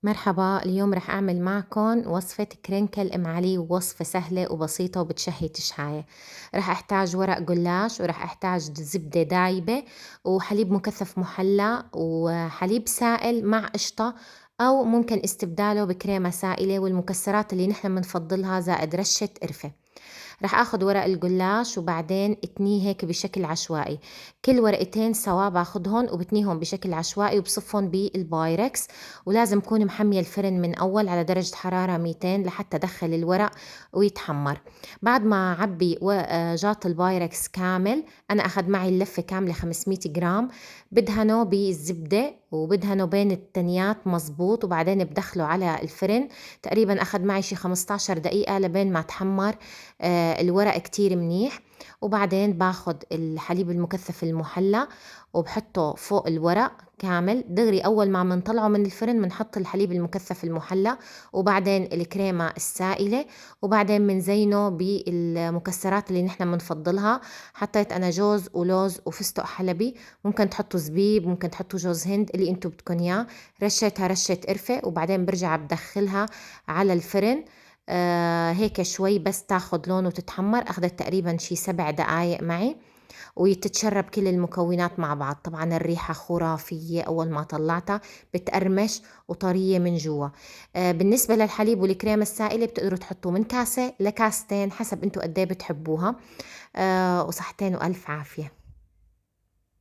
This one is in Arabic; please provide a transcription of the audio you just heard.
مرحبا، اليوم رح أعمل معكم وصفة كرنكل أم علي، ووصفة سهلة وبسيطة وبتشهي تشهاية. رح أحتاج ورق جلاش، ورح أحتاج زبدة دايبة، وحليب مكثف محلى، وحليب سائل مع قشطة، أو ممكن استبداله بكريمة سائلة، والمكسرات اللي نحن بنفضلها زائد رشة قرفة. رح آخد ورق الجلاش وبعدين اتنيه هيك بشكل عشوائي، كل ورقتين سوا باخدهن وبتنيهم بشكل عشوائي وبصفهم بالبايركس. ولازم كون محمية الفرن من أول على درجة حرارة 200 لحتى دخل الورق ويتحمر. بعد ما عبي جاط البايركس كامل، أنا أخد معي اللفة كاملة 500 جرام، بدهنه بالزبدة وبدهنه بين التنيات مزبوط، وبعدين بدخله على الفرن. تقريبا أخد معي شي 15 دقيقة لبين ما تحمر الورق كتير منيح. وبعدين باخد الحليب المكثف المحلى وبحطه فوق الورق كامل دغري. أول ما منطلعه من الفرن منحط الحليب المكثف المحلى، وبعدين الكريمة السائلة، وبعدين منزينه بالمكسرات اللي نحن منفضلها. حطيت أنا جوز ولوز وفستق حلبي، ممكن تحطوا زبيب، ممكن تحطوا جوز هند اللي انتو بدكن اياه. رشيتها رشة قرفة، وبعدين برجع بدخلها على الفرن هيك شوي بس تاخد لون وتتحمر. أخدت تقريبا شي 7 دقايق معي، وتتشرب كل المكونات مع بعض. طبعا الريحة خرافية أول ما طلعتها، بتقرمش وطرية من جوا. بالنسبة للحليب والكريمة السائلة بتقدروا تحطوا من كاسة لكاستين حسب انتو قديه بتحبوها. وصحتين وألف عافية.